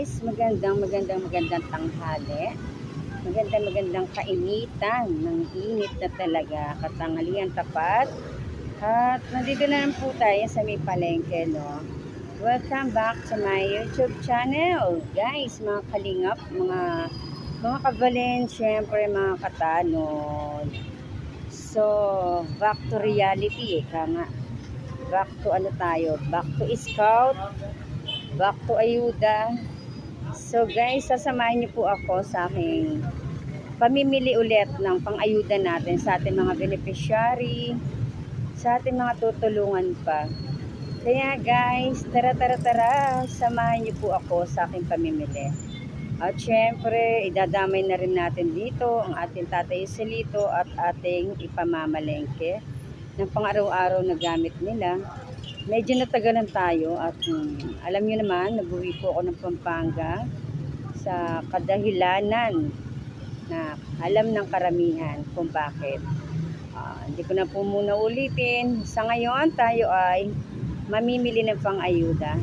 guys, magandang tanghali. Magandang kainitan ng init na talaga, katanghalian tapat. At nandito na lang po tayo sa may palengke, no? Welcome back to my YouTube channel, guys, mga kalingap, mga kabalen, syempre mga katanod. So, back to reality, nga. Back to back to scout, back to ayuda. So guys, sasamahan niyo po ako sa aking pamimili ulit ng pang-ayuda natin sa ating mga beneficiary, sa ating mga tutulungan pa. Kaya guys, tara, samahan niyo po ako sa aking pamimili. At syempre, idadamay na rin natin dito ang ating Tatay Joselito at ating ipamamalengke ng pang-araw-araw na gamit nila. Medyo natagalan tayo at alam nyo naman, nag-uwi po ako ng Pampanga sa kadahilanan na alam ng karamihan kung bakit. Hindi ko na po muna ulitin. Sa ngayon, tayo ay mamimili ng pang-ayuda.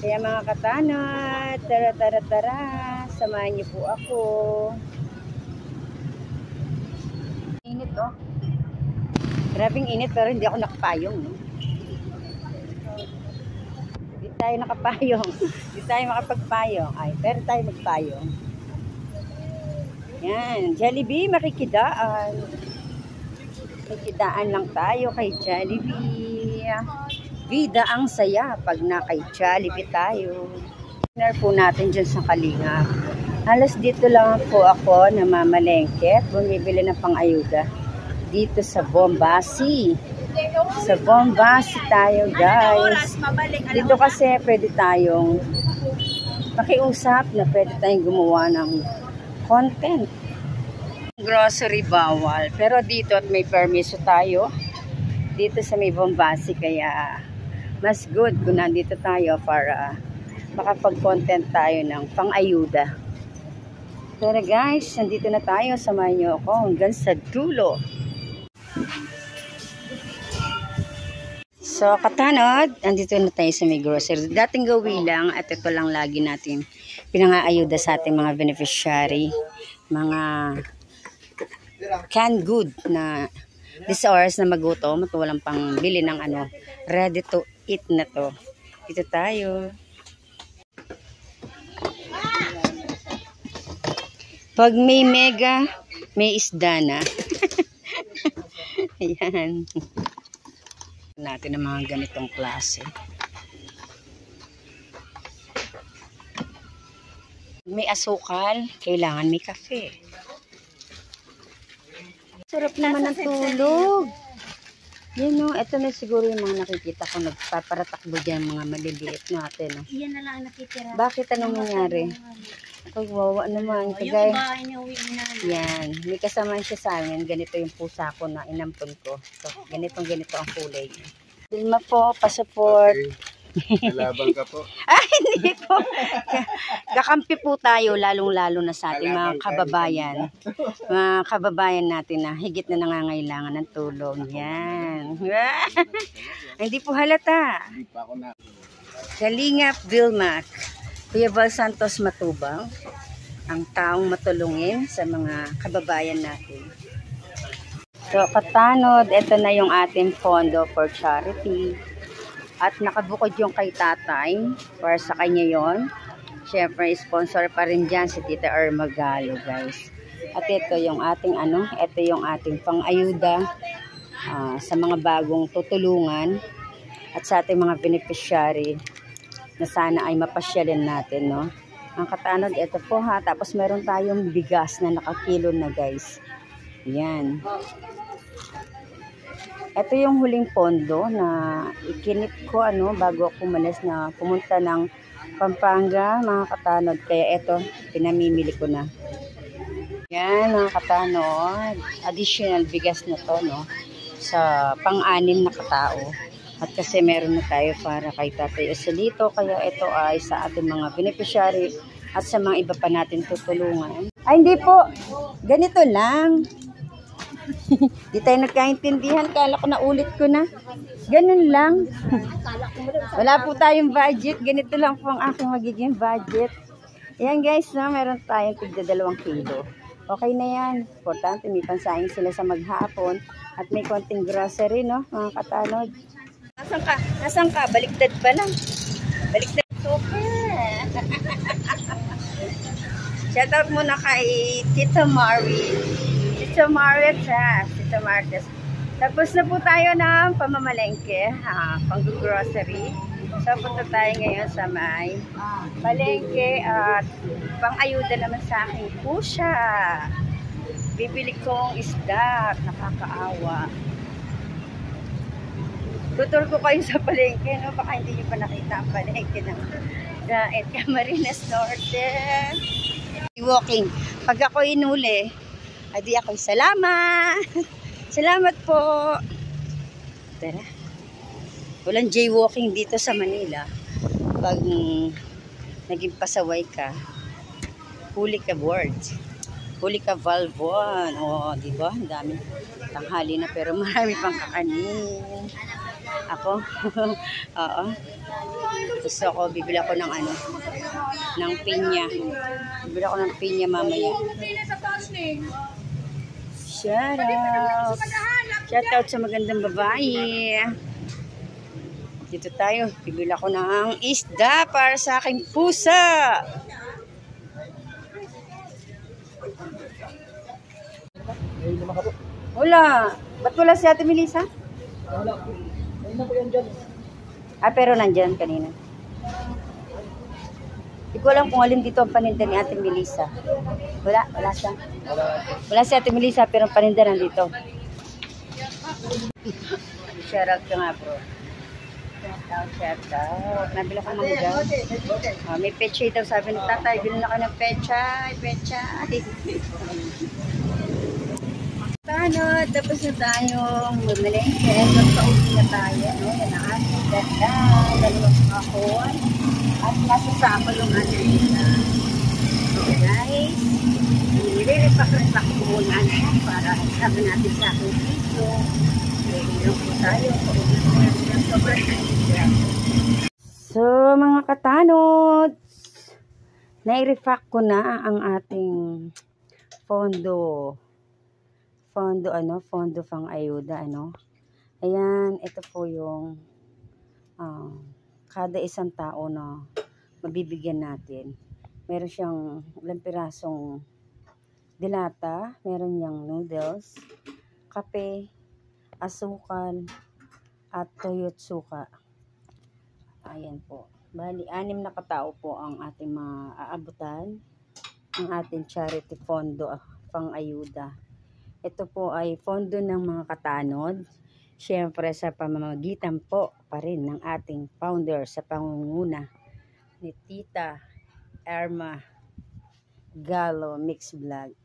Kaya mga katanat, tara, samahan niyo po ako. Init oh. Grabing init pero hindi ako nakapayong, no? Hindi tayo nakapayong. Hindi tayo makapagpayong. Ay, pero tayo magpayong. Yan, Jollibee, makikidaan. Makikidaan lang tayo kay Jollibee. Vida ang saya pag na kay Jollibee tayo. Dinner po natin dyan sa Kalinga. Halos dito lang po ako namamalengke at bumibili ng pang-ayuda. Dito sa Bombasi. Sa Bombasi tayo, guys. Dito kasi pwede tayong makiusap na pwede tayong gumawa ng content. Grocery bawal. Pero dito at may permiso tayo. Dito sa may Bombasi. Kaya mas good kung nandito tayo para makapag-content tayo ng pang-ayuda. Pero guys, nandito na tayo. Samahan niyo ako hanggang sa dulo. So, katanod, andito na tayo sa may grocery. Dating gawi lang at ito lang lagi natin pinang-aayuda sa ating mga beneficiary. Mga canned good na this hours na magutom at walang pang bili ng ready to eat na to. Dito tayo. Pag may mega, may isda na. Ayan. Natin ang mga ganitong klase. May asukal, kailangan may kape. Sarap naman ng tulog. Yan o, ito na siguro yung mga nakikita ko nagpaparatakbo dyan, mga maliliit natin. No? Yan na lang nakitira. Bakit anong nangyari? Ay, wawa naman. Kagaya, yan. May kasama siya sa amin. Ganito yung pusa ko na inampon ko. So, ganito ang kulay niya. Dilma po, pa-support. Okay. Nalaban ka po. Ay, hindi po. Kakampi po tayo, lalong-lalo na sa ating mga kababayan. Mga kababayan natin na higit na nangangailangan ng tulong. Yan. Hindi po halata. Hindi pa ako na. Kalingap Vilmac. Kuya Val Santos Matubang, ang taong matulungin sa mga kababayan natin. So, katanod, ito na yung ating pondo for charity. At nakabukod yung kay tatay, para sa kanya yon. Siyempre, sponsor pa rin dyan si Tita Ermagalo, guys. At ito yung ating ito yung ating pang-ayuda sa mga bagong tutulungan at sa ating mga beneficiary na sana ay mapasyalin natin, no? Ang katanod, ito po ha. Tapos meron tayong bigas na nakakilo na, guys. Yan. Ito yung huling pondo na ikinip ko, bago ako umalis na pumunta ng Pampanga, mga katanod. Kaya ito, pinamimili ko na. Yan, mga katanod. Additional bigas na to, no? Sa pang-anim na katao. At kasi meron na tayo para kay Tatay Joselito. Kaya ito ay sa ating mga beneficiary at sa mga iba pa natin tutulungan. Ay, hindi po. Ganito lang. Di tayo nagkaintindihan. Kala ko na ulit ko na. Ganun lang. Wala po tayong budget. Ganito lang po ang aking magiging budget. Ayan guys, no, meron tayong tigda 2 kilo. Okay na yan. Importante, may pansaing sila sa maghapon. At may konting grocery, no, mga katanod. Nasaan ka? Nasaan ka? Baliktad pa lang. Baliktad. Super! Shoutout muna kay Tito Mari. Tito Marites. Tito Marites. Tapos na po tayo ng pamamalengke, pang-grocery. So, punta tayo ngayon sa may palengke at pang-ayuda naman sa aking pusa. Bibili kong isda. Nakakaawa. Tutur ko kayo sa palengke, no? Baka hindi nyo pa nakita ang palengke ng Daet Camarines Norte. Walking. Pag ako inuli, adi ako'y salamat. Salamat po. Tara. Walang jaywalking dito sa Manila. Pag naging pasaway ka, huli ka boards. Huli ka valvon. O, di ba? Ang dami. Tanghali na pero marami pang kakanin. Ako? Oo. Gusto ko, bibili ako ng ano, ng pinya. Bibili ako ng pinya mamaya. Shout out. Shout out sa magandang babae. Dito tayo. Bibili ako ng isda para sa aking pusa. Wala. Ba't wala si Ate Melissa? Wala. Ayun na po yan dyan. Pero nandyan kanina. Hindi ko alam kung alin dito ang paninda ni Ate Melissa. Wala siya. Wala si Ate Melissa pero ang paninda nandito. Shoutout ka nga bro. Shoutout. Nabila ko mangga. May pechay daw sabi ni tatay. Bilhin na ka ng pechay. Tapos na tayong mamalengke. Magpauwi na tayo. Yan ang ating ganda. Dalawang kahon. At nasa sapa yung ating ganda. Okay guys. Nire-repack ko muna para sabi natin sa aking video. Nire-repack po tayo. So mga katanod, nai-repack ko na ang ating fondo pang ayuda, Ayan, ito po yung kada isang tao na mabibigyan natin. Meron siyang ilang pirasong dilata, meron niyang noodles, kape, asukal, at toyot suka. Ayan po. Bali, 6 na katao po ang ating maaabutan ng ating charity fondo pang ayuda. Ito po ay fondo ng mga katanod. Siyempre sa pamamagitan po pa rin ng ating founder sa pangunguna ni Tita Irma Galo Mix Vlog.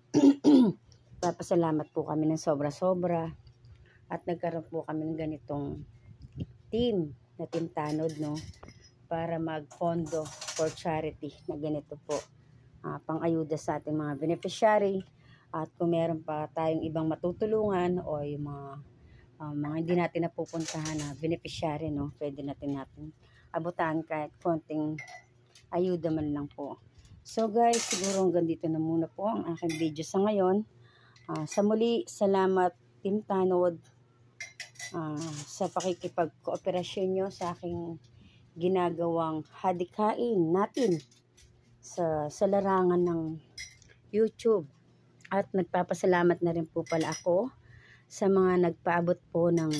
Papasalamat po kami ng sobra-sobra at nagkaroon po kami ng ganitong team na Team Tanod, para mag-fondo for charity na ganito po. Pang-ayuda sa ating mga beneficiary. At kung meron pa tayong ibang matutulungan o yung mga hindi natin napupuntahan na beneficiary, pwede natin abutan kahit konting ayuda man lang po. So guys, siguro hanggang dito na muna po ang aking video sa ngayon. Sa muli, salamat Team Tanod sa pakikipag-kooperasyon nyo sa aking ginagawang hadikain natin sa larangan ng YouTube. At nagpapasalamat na rin po pala ako sa mga nagpaabot po ng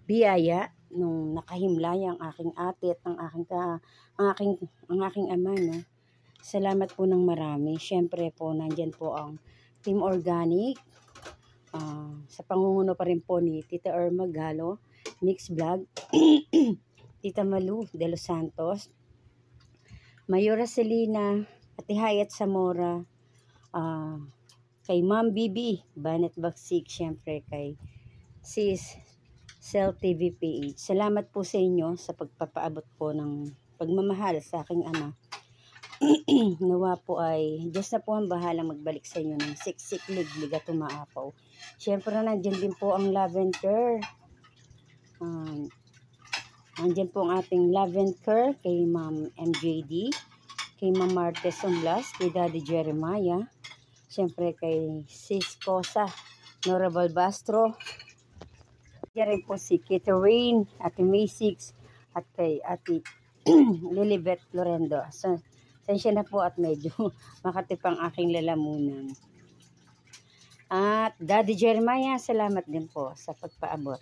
biyaya nung nakahimlay ang aking ate at ang aking ama. Salamat po ng marami. Siyempre po nandyan po ang Team Organic. Sa pangunguna pa rin po ni Tita Irma Galo Mix Vlog, Tita Malu de los Santos, Mayora Selena, Ate Hayat Zamora, kay Ma'am Bibi Banet Baksik, syempre kay Sis Cell TV PH. Salamat po sa inyo sa pagpapaabot po ng pagmamahal sa aking ama. Nawa po ay Diyos na po ang bahalang magbalik sa inyo ng siksik, liglig at umaapaw. Syempre nandiyan din po ang lavender. Nandiyan po ang ating lavender kay Ma'am MJD. kay Ma'am Martes Umblas, kay Daddy Jeremiah, siyempre kay Sis Cosa, Nora Balbastro, yan rin po si Catherine, Ate Maysix, at kay Ate Lilibet Lorendo. So, sensya na po at medyo makatipang aking lalamunan. At Daddy Jeremiah, salamat din po sa pagpaabot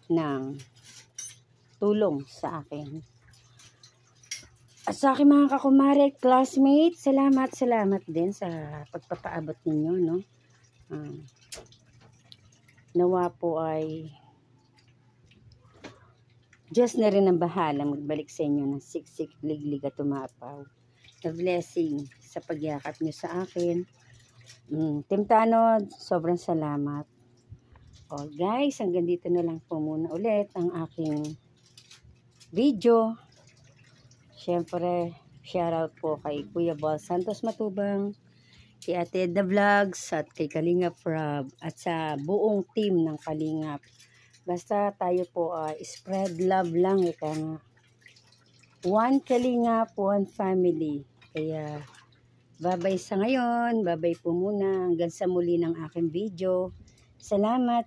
ng tulong sa akin. At sa aking mga kakumare, classmate, salamat din sa pagpapaabot ninyo, no? Nawa po ay Diyos na rin ang bahala magbalik sa inyo ng siksik, liglig at tumapaw. The blessing sa pagyakap nyo sa akin. Team Tanod, sobrang salamat. O guys, hanggang dito na lang po muna ulit ang aking video. Siyempre, shoutout po kay Kuya Bal Santos Matubang, kay Ate Edna Vlogs, at kay Kalingap Rob, at sa buong team ng Kalingap. Basta tayo po spread love lang, ika nga. One Kalingap, one family. Kaya, bye-bye sa ngayon. Bye-bye po muna. Hanggang sa muli ng aking video. Salamat.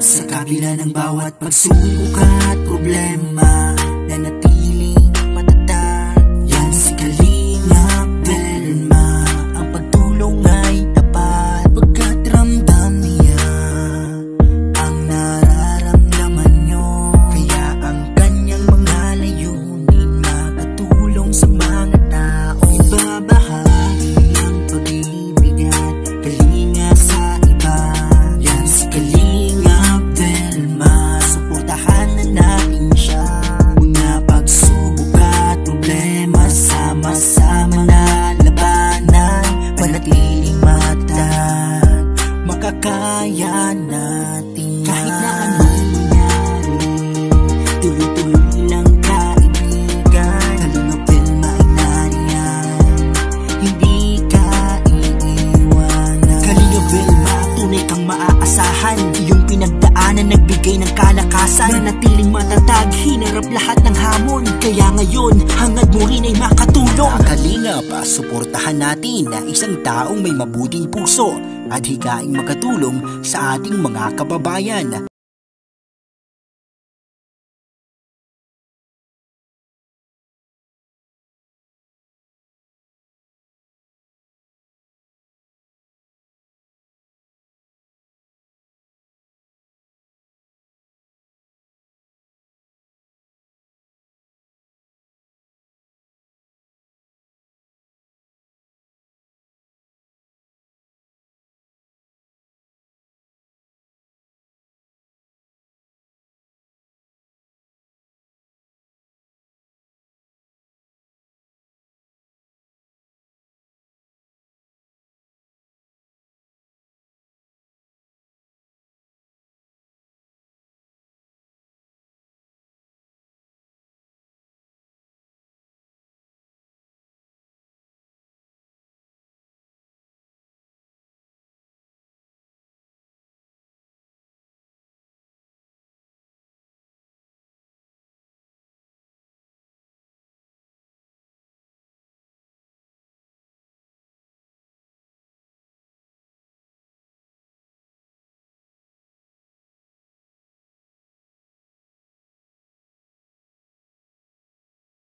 Sa kabila ng bawat pagsubok at problema, nanatiling matatag. Yan si Kalingap Velma, ang pagtulong ay tapat. Pagkat ramdam niya ang nararamdaman nyo, kaya ang kanyang mga layunin makatulong sa mga tao. Ibabahagi ang pag-ibig at kalinga sa iba. Yan si Kalingap Velma, suportahan na natin siya. Mga pagsubok at problema, sama-sama na labanan, manatiling matatag, makakaya natin kahit na anong mangyari. Tuloy-tuloy lang kaibigan, Kalingap Velma ay nariyan, hindi ka iiwanan. Kalingap Velma, tunay kang maaasahan, iyong pinagdaanan nagbigay ng kalakasan. Nanatiling matatag, hinarap lahat ng hamon, kaya ngayon hangad mo rin ay makatulong. Kalingap, suportahan natin na isang taong may mabuting puso at higaing makatulong sa ating mga kababayan.